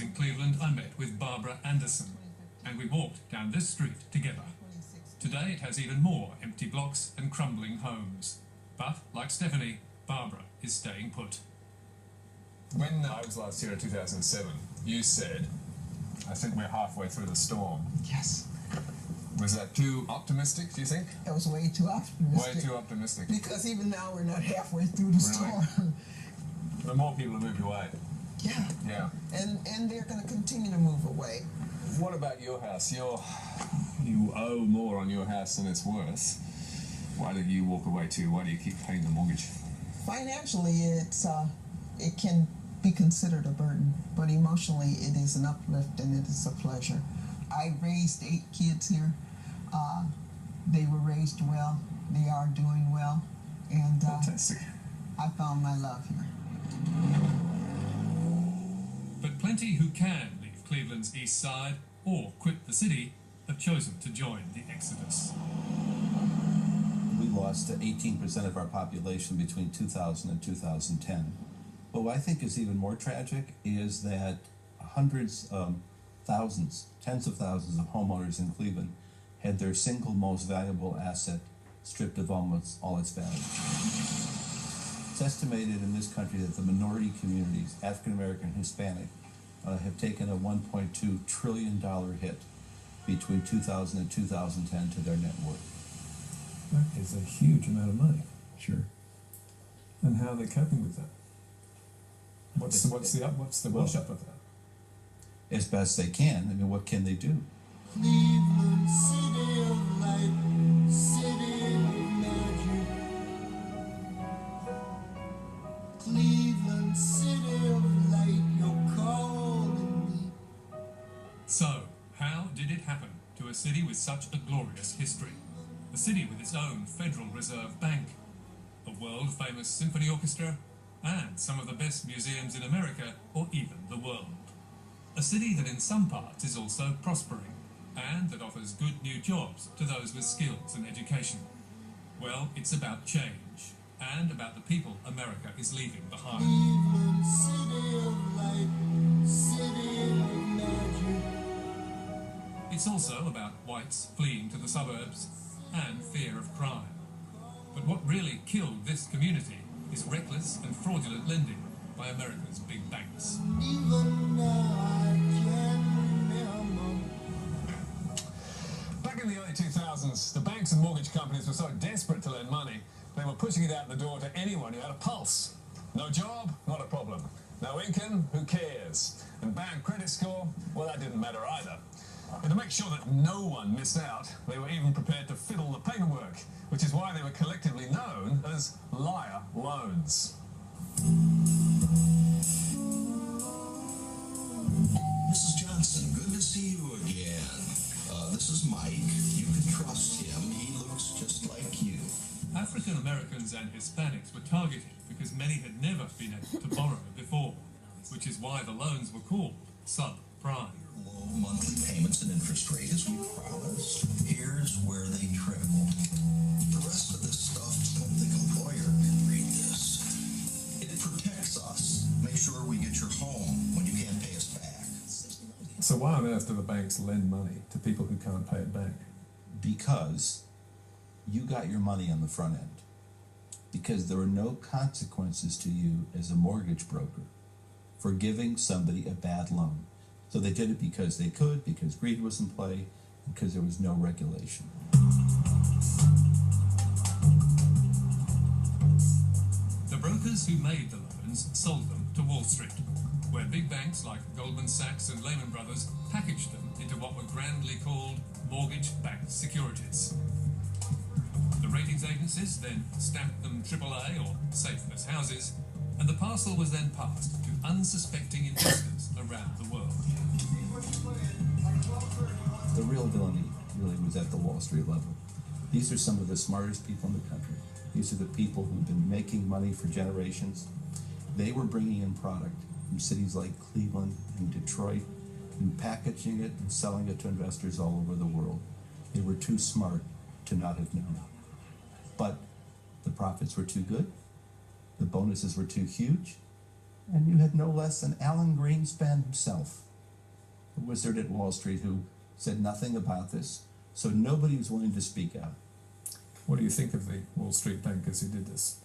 in Cleveland, I met with Barbara Anderson, and we walked down this street together. Today it has even more empty blocks and crumbling homes. But, like Stephanie, Barbara is staying put. When I was last here in 2007, you said, I think we're halfway through the storm. Yes. Was that too optimistic, do you think? That was way too optimistic. Way too optimistic. Because even now we're not halfway through the storm. The more people have moved away. Yeah. Yeah. And they're going to continue to move away. What about your house? You owe more on your house than it's worth. Why did you walk away too? Why do you keep paying the mortgage? Financially, it can be considered a burden, but emotionally it is an uplift and it is a pleasure. I raised 8 kids here. They were raised well. They are doing well. And fantastic. I found my love here. But plenty who can leave Cleveland's east side or quit the city have chosen to join the exodus. We lost 18% of our population between 2000 and 2010. But what I think is even more tragic is that hundreds of thousands, tens of thousands of homeowners in Cleveland had their single most valuable asset stripped of almost all its value. It's estimated in this country that the minority communities, African American and Hispanic, have taken a $1.2 trillion hit between 2000 and 2010 to their net worth. That is a huge amount of money. Sure. And how are they coping with that? What's the wash up of that? As best they can. I mean, what can they do? Cleveland, city of light, city of magic. Cleveland, city of light, you're calling me. So, how did it happen to a city with such a glorious history? A city with its own Federal Reserve Bank, a world-famous symphony orchestra, and some of the best museums in America or even the world. A city that in some parts is also prospering and that offers good new jobs to those with skills and education. Well, it's about change and about the people America is leaving behind. Cleveland, city of light, city of magic. It's also about whites fleeing to the suburbs and fear of crime. But what really killed this community is reckless and fraudulent lending by America's big banks. Even now I can remember. Back in the early 2000s, the banks and mortgage companies were so desperate to lend money, they were pushing it out the door to anyone who had a pulse. No job? Not a problem. No income? Who cares? And bad credit score? Well, that didn't matter either. And to make sure that no one missed out, they were even prepared to fiddle the paperwork, which is why they were collectively known as liar loans. Mrs. Johnson, good to see you again. This is Mike. You can trust him. He looks just like you. African Americans and Hispanics were targeted because many had never been able to borrow before, which is why the loans were called subprime. Low monthly payments and interest rate as we promised. Here's where they triple. The rest of this stuff, I don't think a lawyer can read this. It protects us. Make sure we get your home when you can't pay us back. So why on earth do the banks lend money to people who can't pay it back? Because you got your money on the front end. Because there were no consequences to you as a mortgage broker for giving somebody a bad loan. So they did it because they could, because greed was in play, because there was no regulation. The brokers who made the loans sold them to Wall Street, where big banks like Goldman Sachs and Lehman Brothers packaged them into what were grandly called mortgage-backed securities. The ratings agencies then stamped them AAA or safe as houses, and the parcel was then passed to unsuspecting investors around the world. The real villainy really was at the Wall Street level. These are some of the smartest people in the country. These are the people who've been making money for generations. They were bringing in product from cities like Cleveland and Detroit and packaging it and selling it to investors all over the world. They were too smart to not have known. But the profits were too good, the bonuses were too huge, and you had no less than Alan Greenspan himself wizard at Wall Street who said nothing about this. So nobody was willing to speak out. What do you think of the Wall Street bankers who did this?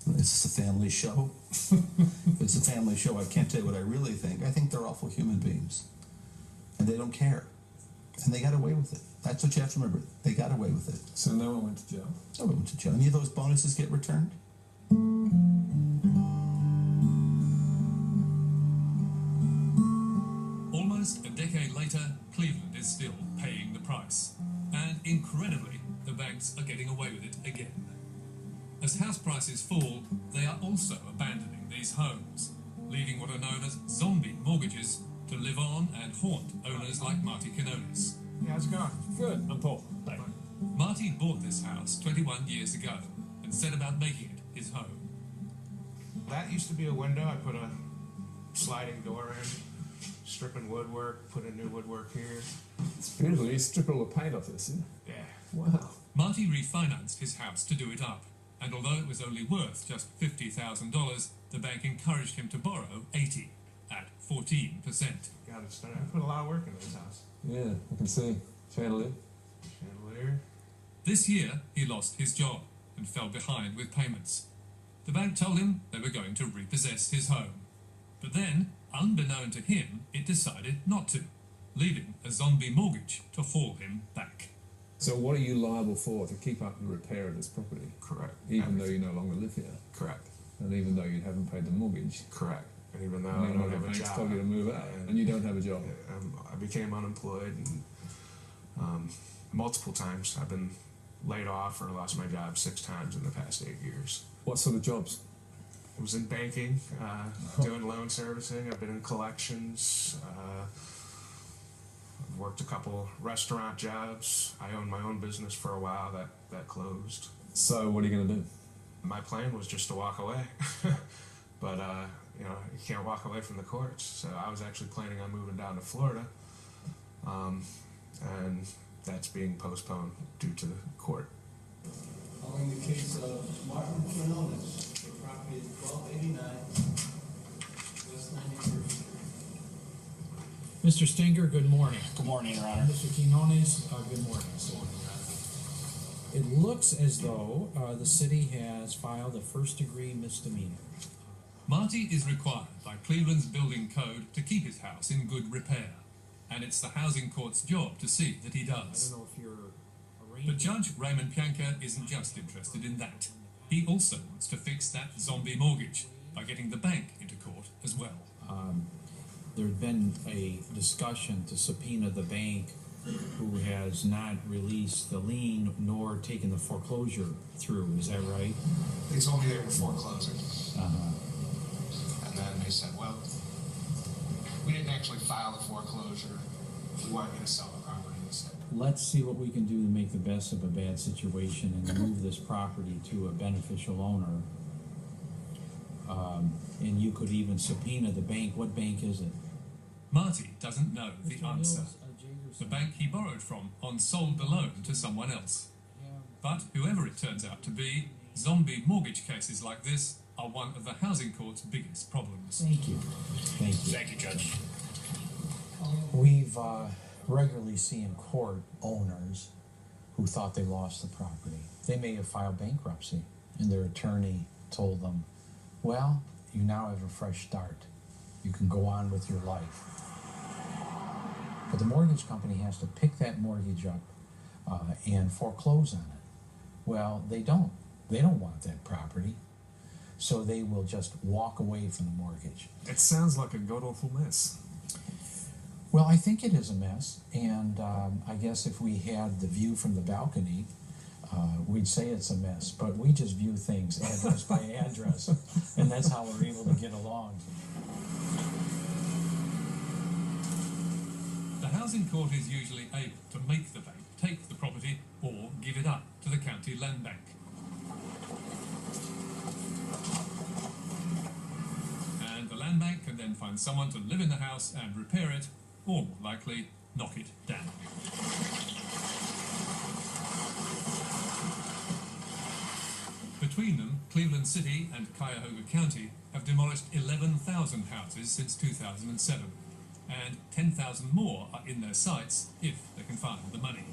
Is this a family show? If it's a family show, I can't tell you what I really think. I think they're awful human beings. And they don't care. And they got away with it. That's what you have to remember. They got away with it. So no one went to jail? No one went to jail. Any of those bonuses get returned? Almost a decade later, Cleveland is still paying the price. And incredibly, the banks are getting away with it again. As house prices fall, they are also abandoning these homes, leaving what are known as zombie mortgages to live on and haunt owners like Marty Canonis. Yeah, how's it going? Good. I'm Paul. Hey. Marty bought this house 21 years ago and set about making it his home. That used to be a window. I put a sliding door in, stripping woodwork, put a new woodwork here. It's beautiful. You stripped all the paint off this, didn't you? Yeah. Wow. Marty refinanced his house to do it up, and although it was only worth just $50,000, the bank encouraged him to borrow $80,000 at 14%. Got it started. I put a lot of work into this house. Yeah, I can see. Chandelier. Chandelier. This year, he lost his job and fell behind with payments. The bank told him they were going to repossess his home. But then, unbeknown to him, it decided not to, leaving a zombie mortgage to haul him back. So what are you liable for to keep up the repair of this property? Correct. Even though you no longer live here? Correct. And even though you haven't paid the mortgage? Correct. And even though And I even don't though have the a bank's job. told you to move out, and you don't have a job? I became unemployed, and multiple times I've been laid off or lost my job 6 times in the past 8 years. What sort of jobs? I was in banking, doing loan servicing. I've been in collections. I've worked a couple restaurant jobs. I owned my own business for a while. That closed. So what are you going to do? My plan was just to walk away, but you can't walk away from the courts. So I was actually planning on moving down to Florida, and that's being postponed due to the court. Following the case of Martin Canonis for property at 1289 West 91st Street. Mr. Stenger, good morning. Good morning, Your Honor. Mr. Quinones, good morning. It looks as though the city has filed a first-degree misdemeanor. Marty is required by Cleveland's building code to keep his house in good repair, and it's the housing court's job to see that he I does. don't know if you're But arranging... Judge Raymond Pianka isn't just interested in that. He also wants to fix that zombie mortgage by getting the bank into court as well. There had been a discussion to subpoena the bank who has not released the lien nor taken the foreclosure through. Is that right? They told me they were foreclosing, Uh-huh. and then they said, well, we didn't actually file the foreclosure. We want you to sell the property instead. Let's see what we can do to make the best of a bad situation and move this property to a beneficial owner. And you could even subpoena the bank. What bank is it? Marty doesn't know the Mr. answer. Mills, Jagerson. The bank he borrowed from sold the loan to someone else. But whoever it turns out to be, zombie mortgage cases like this are one of the housing court's biggest problems. Thank you. Thank you. Thank you, Judge. We've regularly seen in court owners who thought they lost the property. They may have filed bankruptcy, and their attorney told them, well, you now have a fresh start. You can go on with your life. But the mortgage company has to pick that mortgage up and foreclose on it. Well, they don't. They don't want that property. So they will just walk away from the mortgage. It sounds like a god-awful mess. Well, I think it is a mess, and I guess if we had the view from the balcony, we'd say it's a mess, but we just view things address by address, and that's how we're able to get along. The housing court is usually able to make the bank take the property or give it up to the county land bank. And the land bank can then find someone to live in the house and repair it, or more likely, knock it down. But Between them, Cleveland City and Cuyahoga County have demolished 11,000 houses since 2007, and 10,000 more are in their sights if they can find the money.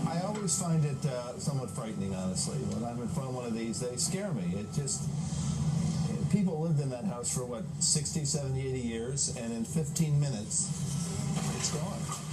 I always find it somewhat frightening, honestly. When I'm in front of one of these, they scare me. It just, people lived in that house for, what, 60, 70, 80 years, and in 15 minutes, it's gone.